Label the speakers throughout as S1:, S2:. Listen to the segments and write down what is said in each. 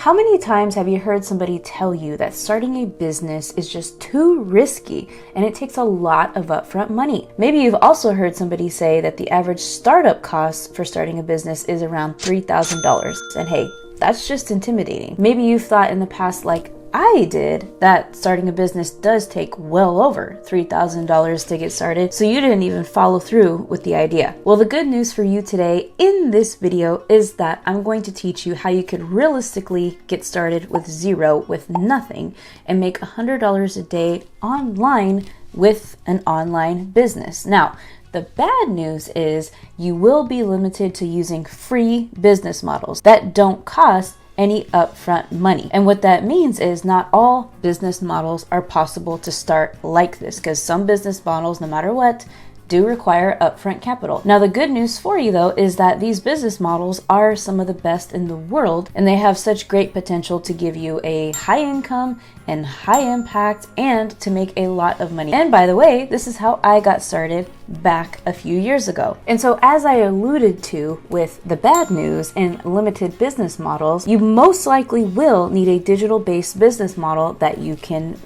S1: How many times have you heard somebody tell you that starting a business is just too risky and it takes a lot of upfront money? Maybe you've also heard somebody say that the average startup cost for starting a business is around $3,000. And hey, that's just intimidating. Maybe you've thought in the past, like I did, that starting a business does take well over $3,000 to get started, so you didn't even follow through with the idea. Well, the good news for you today in this video is that I'm going to teach you how you could realistically get started with zero, with nothing, and make $100 a day online with an online business. Now, the bad news is you will be limited to using free business models that don't cost any upfront money. And what that means is not all business models are possible to start like this, because some business models, no matter what, do require upfront capital. Now, the good news for you though is that these business models are some of the best in the world, and they have such great potential to give you a high income and high impact and to make a lot of money. And by the way, this is how I got started back a few years ago. And so as I alluded to with the bad news and limited business models, you most likely will need a digital-based business model that you can,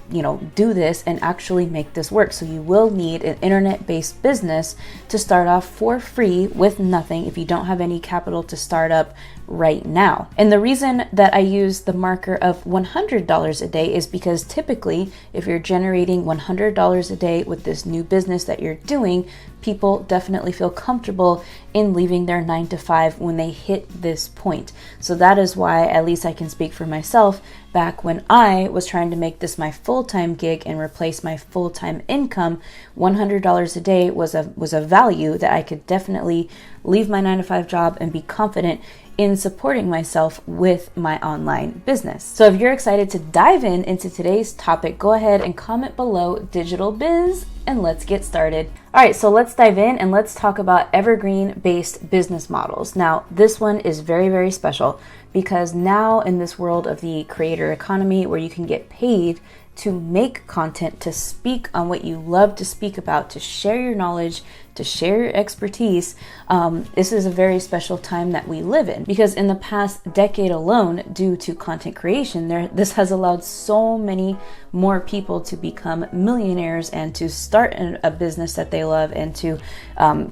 S1: do this and actually make this work. So you will need an internet-based business to start off for free with nothing if you don't have any capital to start up right now. And the reason that I use the marker of $100 a day is because typically if you're generating $100 a day with this new business that you're doing, people definitely feel comfortable in leaving their 9-to-5 when they hit this point. So that is why, at least I can speak for myself, back when I was trying to make this my full-time gig and replace my full-time income, $100 a day was a value that I could definitely leave my 9-to-5 job and be confident in supporting myself with my online business. So if you're excited to dive into today's topic, go ahead and comment below digital biz and let's get started. All right, so let's dive in and let's talk about evergreen-based business models. Now, this one is very, very special because now in this world of the creator economy where you can get paid to make content, to speak on what you love to speak about, to share your knowledge, to share your expertise, this is a very special time that we live in, because in the past decade alone, due to content creation, this has allowed so many more people to become millionaires and to start a business that they love and to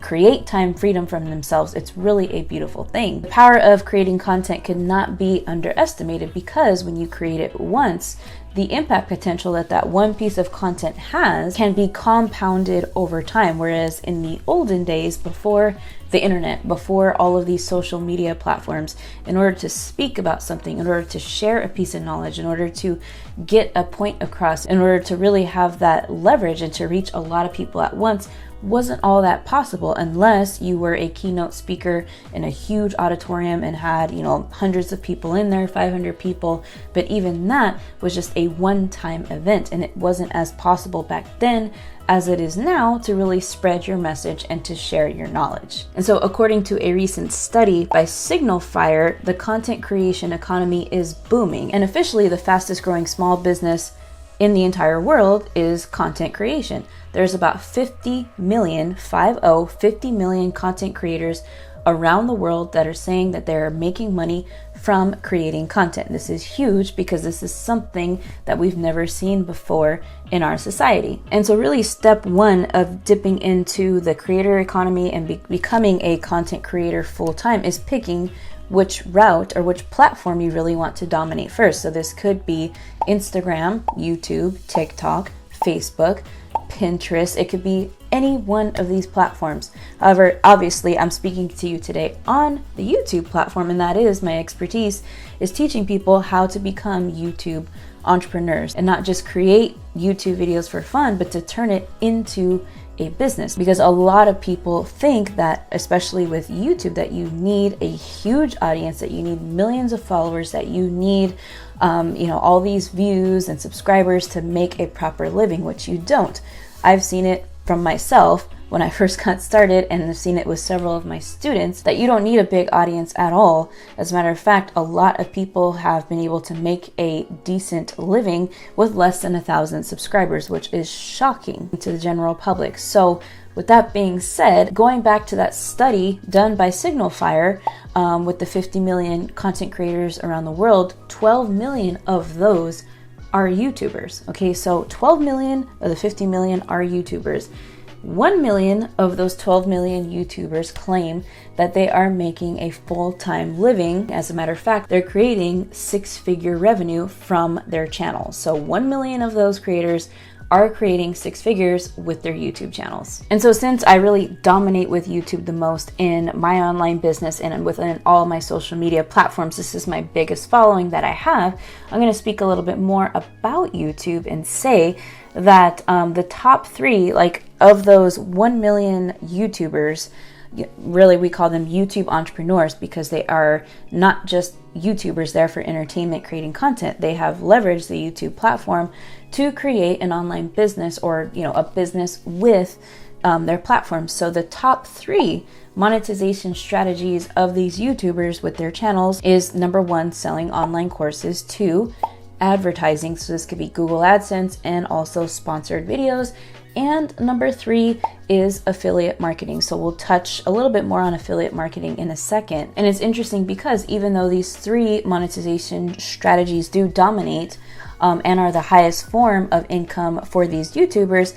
S1: create time freedom from themselves. It's really a beautiful thing. The power of creating content cannot be underestimated, because when you create it once, the impact potential that one piece of content has can be compounded over time. Whereas in the olden days, before the internet, before all of these social media platforms, in order to speak about something, in order to share a piece of knowledge, in order to get a point across, in order to really have that leverage and to reach a lot of people at once, wasn't all that possible unless you were a keynote speaker in a huge auditorium and had, hundreds of people in there, 500 people. But even that was just a one-time event, and it wasn't as possible back then as it is now to really spread your message and to share your knowledge. And so according to a recent study by Signal Fire, the content creation economy is booming, and officially the fastest growing small business in the entire world is content creation. There's about 50 million content creators around the world that are saying that they're making money from creating content. This is huge because this is something that we've never seen before in our society. And so really step one of dipping into the creator economy and becoming a content creator full-time is picking which route or which platform you really want to dominate first. So this could be Instagram, YouTube, TikTok, Facebook, Pinterest. It could be any one of these platforms. However, obviously I'm speaking to you today on the YouTube platform, and that is my expertise, is teaching people how to become YouTube entrepreneurs and not just create YouTube videos for fun, but to turn it into a business. Because a lot of people think that, especially with YouTube, that you need a huge audience, that you need millions of followers, that you need all these views and subscribers to make a proper living, which you don't. I've seen it from myself when I first got started, and I've seen it with several of my students, that you don't need a big audience at all. As a matter of fact, a lot of people have been able to make a decent living with less than 1,000 subscribers, which is shocking to the general public. So with that being said, going back to that study done by Signal Fire with the 50 million content creators around the world, 12 million of those are YouTubers. Okay, so 12 million of the 50 million are YouTubers. 1 million of those 12 million YouTubers claim that they are making a full-time living. As a matter of fact, they're creating six-figure revenue from their channel. So 1 million of those creators are creating six figures with their YouTube channels. And so since I really dominate with YouTube the most in my online business and within all my social media platforms, this is my biggest following that I have, I'm going to speak a little bit more about YouTube and say that the top three, like of those 1 million YouTubers, really we call them YouTube entrepreneurs because they are not just YouTubers there for entertainment creating content. They have leveraged the YouTube platform to create an online business or a business with their platform. So the top three monetization strategies of these YouTubers with their channels is number one, selling online courses, two, advertising. So this could be Google AdSense and also sponsored videos. And number three is affiliate marketing. So we'll touch a little bit more on affiliate marketing in a second. And it's interesting because even though these three monetization strategies do dominate and are the highest form of income for these YouTubers,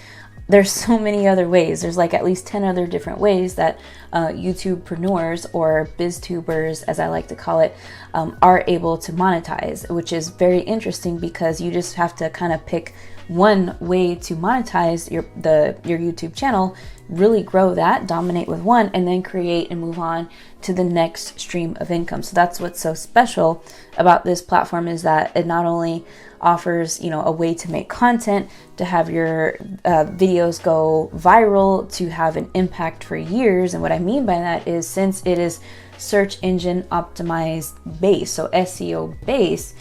S1: there's so many other ways. There's like at least 10 other different ways that YouTubepreneurs or BizTubers, as I like to call it, are able to monetize, which is very interesting because you just have to kind of pick one way to monetize your YouTube channel, really grow that, dominate with one, and then create and move on to the next stream of income. So that's what's so special about this platform, is that it not only offers a way to make content, to have your videos go viral, to have an impact for years. And what I mean by that is, since it is search engine optimized base, so SEO base,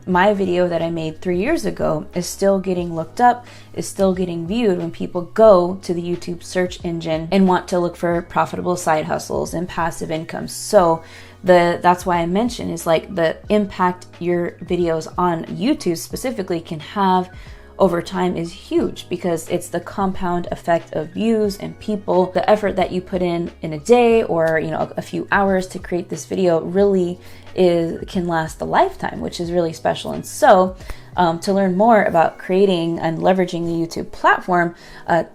S1: my video that I made 3 years ago is still getting looked up, is still getting viewed when people go to the YouTube search engine and want to look for profitable side hustles and passive income. So that's why I mentioned is like the impact your videos on YouTube specifically can have over time is huge, because it's the compound effect of views and people. The effort that you put in a day or a few hours to create this video really can last a lifetime, which is really special. And so to learn more about creating and leveraging the YouTube platform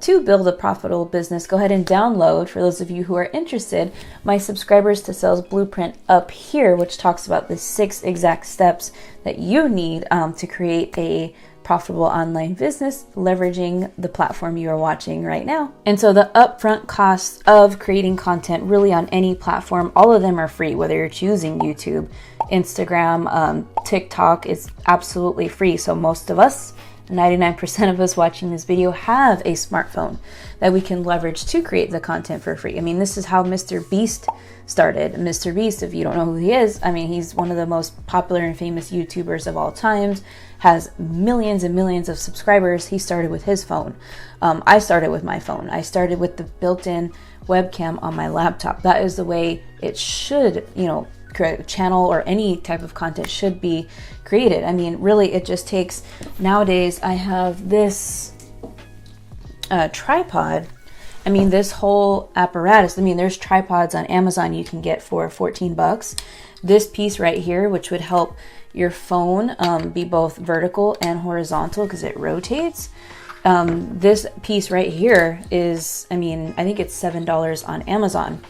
S1: to build a profitable business, go ahead and download, for those of you who are interested, my Subscribers to Sales Blueprint up here, which talks about the 6 exact steps that you need to create a profitable online business leveraging the platform you are watching right now. And so the upfront costs of creating content really on any platform, all of them are free, whether you're choosing YouTube, Instagram, TikTok, is absolutely free. So most of us, 99% of us watching this video, have a smartphone that we can leverage to create the content for free. I mean, this is how Mr. Beast started. Mr. Beast, if you don't know who he is, I mean, he's one of the most popular and famous YouTubers of all times, has millions and millions of subscribers. He started with his phone. I started with my phone. I started with the built-in webcam on my laptop. That is the way it should, create a channel or any type of content should be created. I mean, really, it just takes, nowadays, I have this tripod. I mean, this whole apparatus, I mean, there's tripods on Amazon you can get for $14. This piece right here, which would help your phone be both vertical and horizontal because it rotates. This piece right here is, I mean, I think it's $7 on Amazon.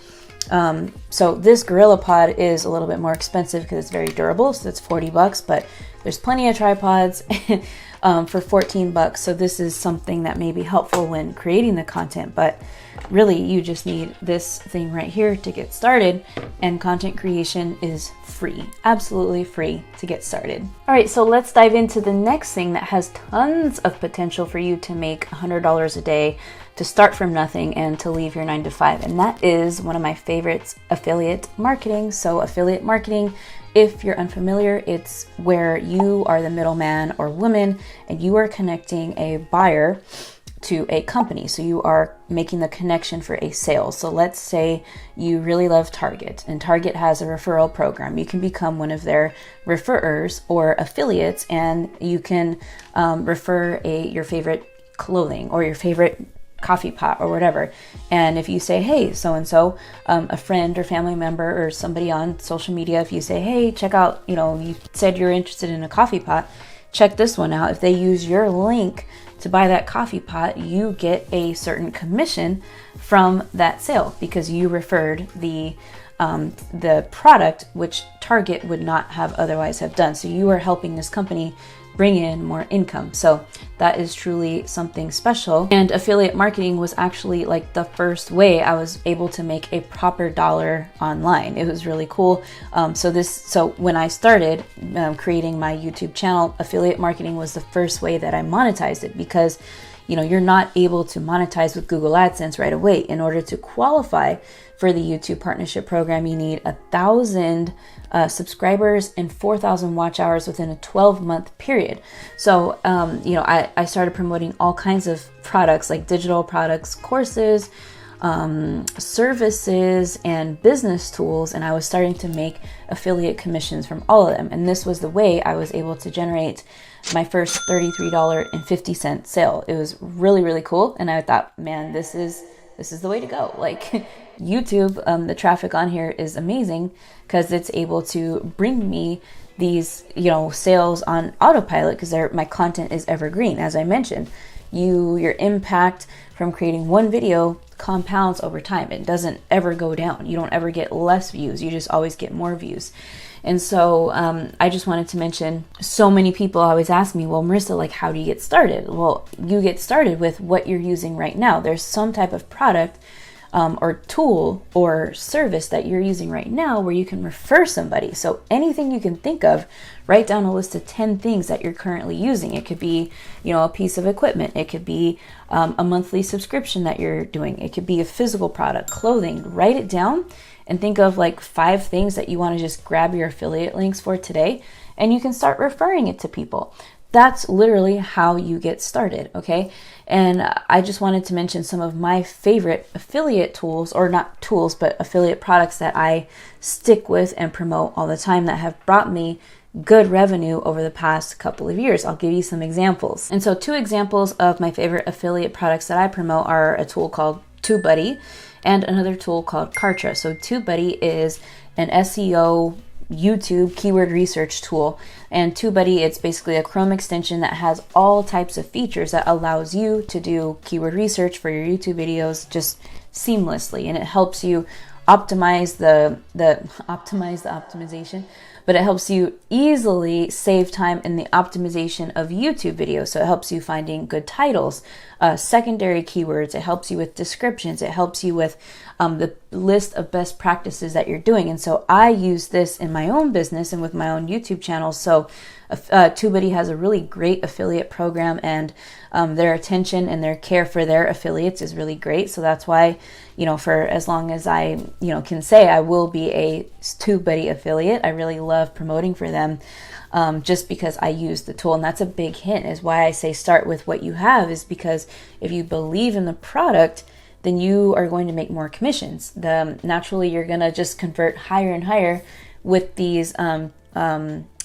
S1: So this Gorilla Pod is a little bit more expensive because it's very durable, so it's $40, but there's plenty of tripods for $14. So this is something that may be helpful when creating the content, but really you just need this thing right here to get started, and content creation is free, absolutely free to get started. All right, so let's dive into the next thing that has tons of potential for you to make $100 a day, to start from nothing and to leave your 9-to-5. And that is one of my favorites, affiliate marketing. So affiliate marketing, if you're unfamiliar, it's where you are the middleman or woman and you are connecting a buyer to a company. So you are making the connection for a sale. So let's say you really love Target, and Target has a referral program. You can become one of their referrers or affiliates, and you can refer your favorite clothing or your favorite coffee pot or whatever. And if you say, hey, so-and-so, a friend or family member or somebody on social media, if you say, hey, check out, you said you're interested in a coffee pot, check this one out. If they use your link to buy that coffee pot, you get a certain commission from that sale because you referred the product, which Target would not have otherwise have done. So you are helping this company bring in more income. So that is truly something special. And affiliate marketing was actually like the first way I was able to make a proper dollar online. It was really cool. So when I started creating my YouTube channel, affiliate marketing was the first way that I monetized it, because you're not able to monetize with Google AdSense right away. In order to qualify for the YouTube partnership program, you need 1,000 subscribers and 4,000 watch hours within a 12-month period. So, I started promoting all kinds of products, like digital products, courses, services, and business tools. And I was starting to make affiliate commissions from all of them. And this was the way I was able to generate my first $33.50 sale. It was really, really cool. And I thought, man, this is the way to go. Like YouTube, the traffic on here is amazing because it's able to bring me these, sales on autopilot, because my content is evergreen. As I mentioned, your impact from creating one video compounds over time. It doesn't ever go down. You don't ever get less views. You just always get more views. And so I just wanted to mention, so many people always ask me, well, Marissa, like, how do you get started? Well, you get started with what you're using right now. There's some type of product or tool or service that you're using right now where you can refer somebody. So anything you can think of, write down a list of 10 things that you're currently using. It could be, a piece of equipment. It could be a monthly subscription that you're doing. It could be a physical product, clothing. Write it down and think of like 5 things that you want to just grab your affiliate links for today, and you can start referring it to people. That's literally how you get started, okay? And I just wanted to mention some of my favorite affiliate tools, or not tools, but affiliate products that I stick with and promote all the time that have brought me good revenue over the past couple of years. I'll give you some examples. And so 2 examples of my favorite affiliate products that I promote are a tool called TubeBuddy and another tool called Kartra. So TubeBuddy is an SEO YouTube keyword research tool, and TubeBuddy, it's basically a Chrome extension that has all types of features that allows you to do keyword research for your YouTube videos just seamlessly, and it helps you optimize the optimization, but it helps you easily save time in the optimization of YouTube videos. So it helps you finding good titles, secondary keywords. It helps you with descriptions. It helps you with the list of best practices that you're doing. And so I use this in my own business and with my own YouTube channel. So TubeBuddy has a really great affiliate program, and their attention and their care for their affiliates is really great. So that's why, for as long as I, can say I will be a TubeBuddy affiliate, I really love promoting for them, just because I use the tool. And that's a big hint, is why I say start with what you have, is because if you believe in the product, then you are going to make more commissions. Naturally, you're going to just convert higher and higher with these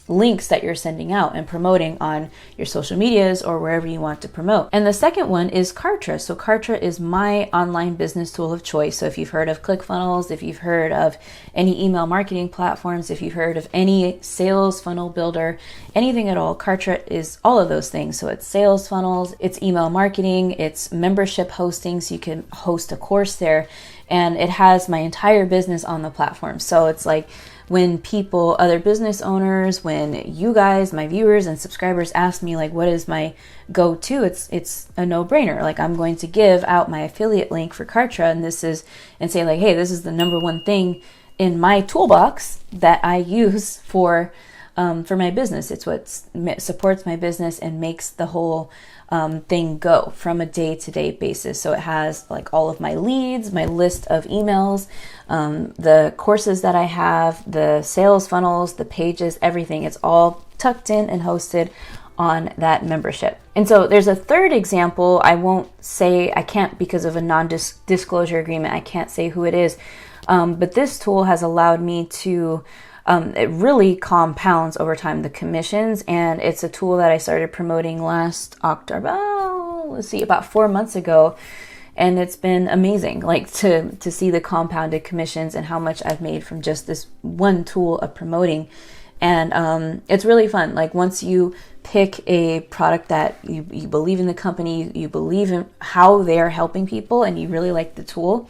S1: links that you're sending out and promoting on your social medias or wherever you want to promote. And the second one is Kartra. So Kartra is my online business tool of choice. So if you've heard of ClickFunnels, if you've heard of any email marketing platforms, if you've heard of any sales funnel builder, anything at all, Kartra is all of those things. So it's sales funnels, it's email marketing, it's membership hosting, so you can host a course there, and it has my entire business on the platform. So it's like, when people, other business owners, when you guys, my viewers and subscribers ask me like, what is my go-to? It's a no-brainer. Like, I'm going to give out my affiliate link for Kartra, and say like, hey, this is the number one thing in my toolbox that I use for my business. It's what supports my business and makes the whole thing go from a day-to-day basis. So it has like all of my leads, my list of emails, the courses that I have, the sales funnels, the pages, everything. It's all tucked in and hosted on that membership. And so there's a third example. I won't say, I can't, because of a non-disclosure agreement, I can't say who it is. But this tool has allowed me to, it really compounds over time, the commissions. And it's a tool that I started promoting last October, about 4 months ago. And it's been amazing, like to see the compounded commissions and how much I've made from just this one tool of promoting. And it's really fun. Like once you pick a product that you believe in the company, you believe in how they're helping people, and you really like the tool,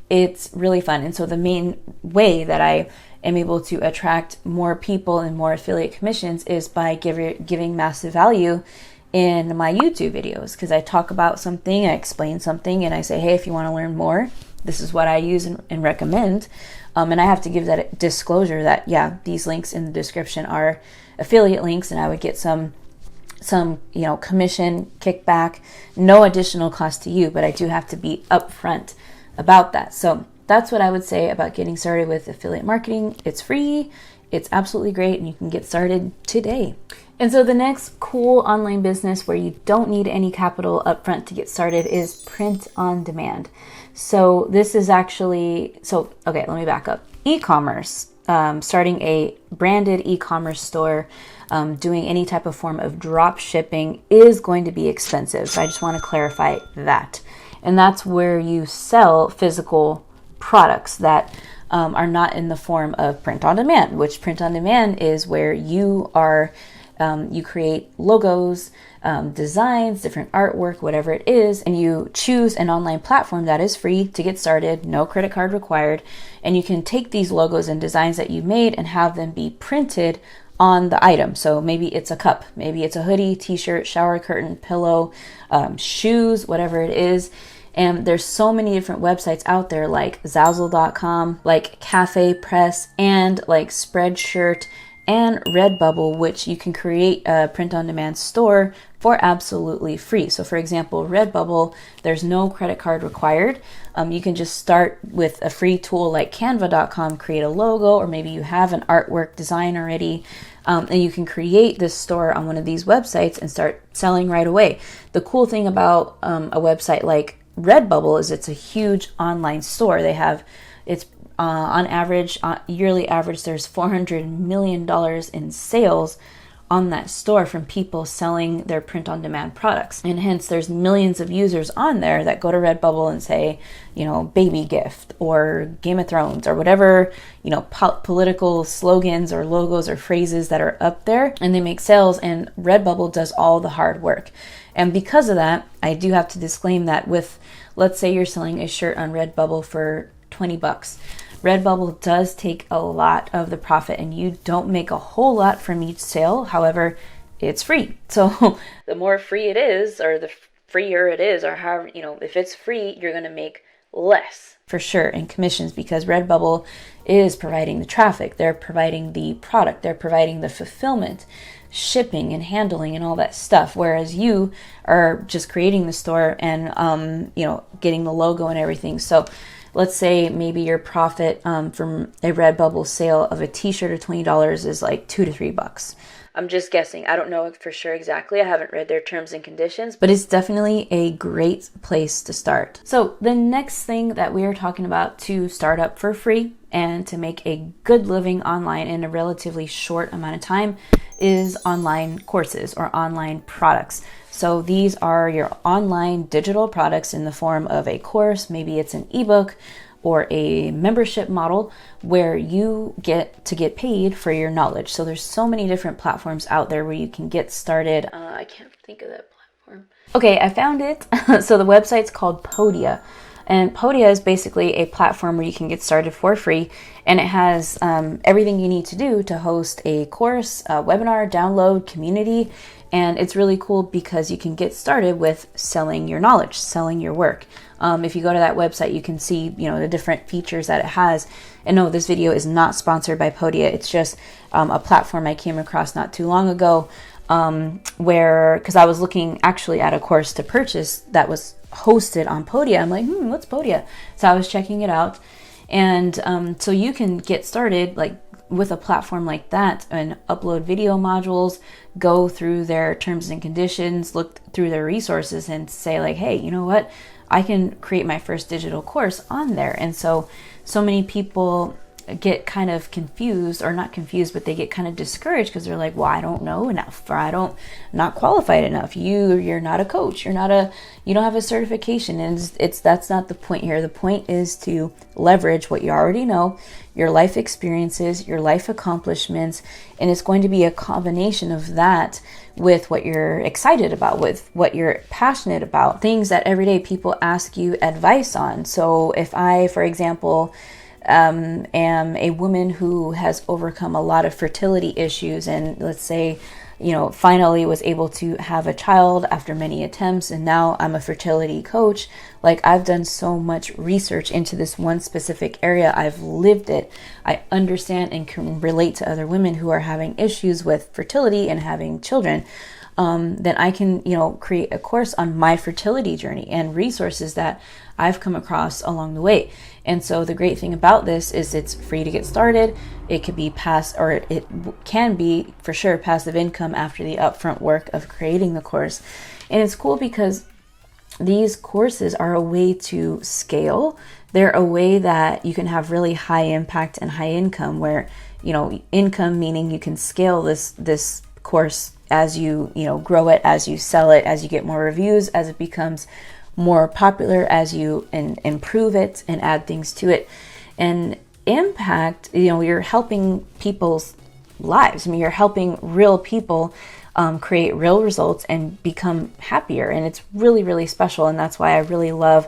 S1: it's really fun. And so the main way that I am able to attract more people and more affiliate commissions is by giving massive value in my YouTube videos, because I talk about something, I explain something, and I say, hey, if you want to learn more, this is what I use and recommend. And I have to give that disclosure that, yeah, these links in the description are affiliate links, and I would get some commission kickback, no additional cost to you, but I do have to be upfront about that. So that's what I would say about getting started with affiliate marketing. It's free, it's absolutely great, and you can get started today. And so the next cool online business where you don't need any capital upfront to get started is print on demand. So this is actually, okay, let me back up. E-commerce, starting a branded e-commerce store, doing any type of form of drop shipping is going to be expensive. So I just want to clarify that. And that's where you sell physical products that are not in the form of print on demand, which print on demand is where you are, you create logos, designs, different artwork, whatever it is, and you choose an online platform that is free to get started, no credit card required, and you can take these logos and designs that you made and have them be printed on the item. So maybe it's a cup, maybe it's a hoodie, t-shirt, shower curtain, pillow, shoes, whatever it is. And there's so many different websites out there, like Zazzle.com, like Cafe Press, and like Spreadshirt and Redbubble, which you can create a print-on-demand store for absolutely free. So for example, Redbubble, there's no credit card required. You can just start with a free tool like Canva.com, create a logo, or maybe you have an artwork design already, and you can create this store on one of these websites and start selling right away. The cool thing about a website like Redbubble is it's a huge online store. They have, it's on average, yearly average, there's $400 million in sales on that store from people selling their print-on-demand products. And hence, there's millions of users on there that go to Redbubble and say, baby gift or Game of Thrones or whatever, political slogans or logos or phrases that are up there, and they make sales, and Redbubble does all the hard work. And because of that, I do have to disclaim that with, let's say you're selling a shirt on Redbubble for $20. Redbubble does take a lot of the profit, and you don't make a whole lot from each sale. However, it's free. So the more free it is, or the freer it is, or however, if it's free, you're going to make less for sure in commissions, because Redbubble is providing the traffic, they're providing the product, they're providing the fulfillment, shipping and handling and all that stuff, whereas you are just creating the store and getting the logo and everything. So let's say maybe your profit from a Redbubble sale of a t-shirt of $20 is like $2 to $3. I'm just guessing. I don't know for sure exactly. I haven't read their terms and conditions, but it's definitely a great place to start. So the next thing that we are talking about to start up for free and to make a good living online in a relatively short amount of time is online courses or online products. So these are your online digital products in the form of a course. Maybe it's an ebook or a membership model where you get paid for your knowledge. So there's so many different platforms out there where you can get started. I can't think of that platform. Okay, I found it. So the website's called Podia. And Podia is basically a platform where you can get started for free, and it has everything you need to do to host a course, a webinar, download, community, and it's really cool because you can get started with selling your knowledge, selling your work. If you go to that website, you can see the different features that it has. And no, this video is not sponsored by Podia. It's just a platform I came across not too long ago, because I was looking actually at a course to purchase that was hosted on Podia. I'm like, what's Podia? So I was checking it out. And so you can get started, like with a platform like that and upload video modules, go through their terms and conditions, look through their resources and say like, hey, you know what? I can create my first digital course on there. And so many people get kind of confused, or not confused, but they get kind of discouraged because they're like, well, I don't know enough, or I'm not qualified enough. You're not a coach. You don't have a certification. And that's not the point here. The point is to leverage what you already know, your life experiences, your life accomplishments, and it's going to be a combination of that with what you're excited about, with what you're passionate about, things that everyday people ask you advice on. So if I, for example, am a woman who has overcome a lot of fertility issues, and let's say, finally was able to have a child after many attempts, and now I'm a fertility coach. Like, I've done so much research into this one specific area. I've lived it. I understand and can relate to other women who are having issues with fertility and having children. Then I can, create a course on my fertility journey and resources that I've come across along the way. And so the great thing about this is it's free to get started. It could be it can be for sure passive income after the upfront work of creating the course. And it's cool because these courses are a way to scale. They're a way that you can have really high impact and high income, where, income meaning you can scale this course as you grow it, as you sell it, as you get more reviews, as it becomes more popular, as you improve it and add things to it. And impact, you're helping people's lives. I mean, you're helping real people create real results and become happier. And it's really, really special. And that's why I really love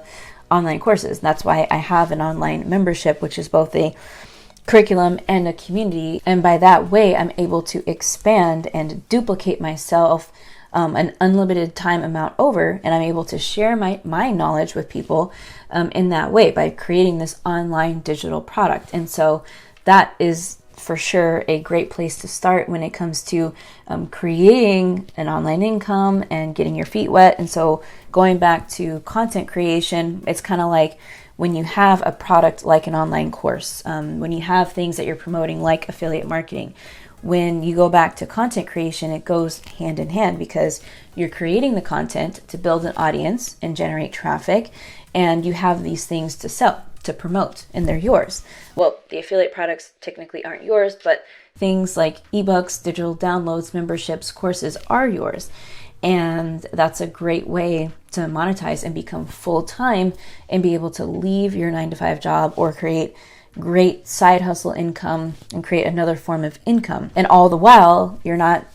S1: online courses. That's why I have an online membership, which is both a curriculum and a community. And by that way, I'm able to expand and duplicate myself an unlimited time amount over, and I'm able to share my knowledge with people in that way by creating this online digital product. And so that is for sure a great place to start when it comes to creating an online income and getting your feet wet. And so going back to content creation, it's kind of like when you have a product like an online course, when you have things that you're promoting like affiliate marketing. When you go back to content creation, it goes hand in hand because you're creating the content to build an audience and generate traffic, and you have these things to sell, to promote, and they're yours. Well, the affiliate products technically aren't yours, but things like ebooks, digital downloads, memberships, courses are yours. And that's a great way to monetize and become full-time and be able to leave your 9-to-5 job or create great side hustle income and create another form of income. And all the while, you're not,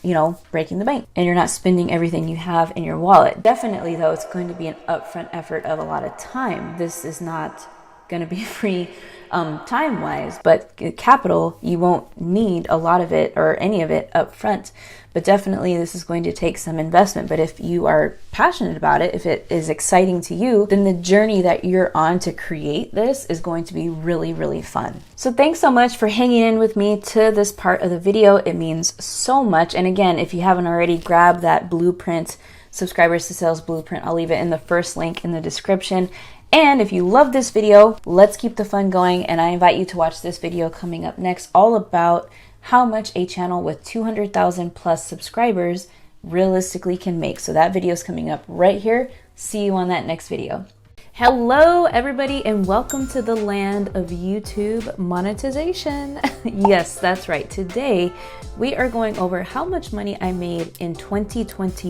S1: breaking the bank, and you're not spending everything you have in your wallet. Definitely, though, it's going to be an upfront effort of a lot of time. This is not going to be free time-wise, but capital, you won't need a lot of it or any of it up front. But definitely this is going to take some investment. But if you are passionate about it, if it is exciting to you, then the journey that you're on to create this is going to be really, really fun. So thanks so much for hanging in with me to this part of the video. It means so much. And again, if you haven't already, grab that blueprint, Subscribers to Sales Blueprint. I'll leave it in the first link in the description. And if you love this video, let's keep the fun going. And I invite you to watch this video coming up next, all about how much a channel with 200,000 plus subscribers realistically can make. So that video is coming up right here. See you on that next video. Hello everybody, and welcome to the land of YouTube monetization. Yes, that's right. Today we are going over how much money I made in 2020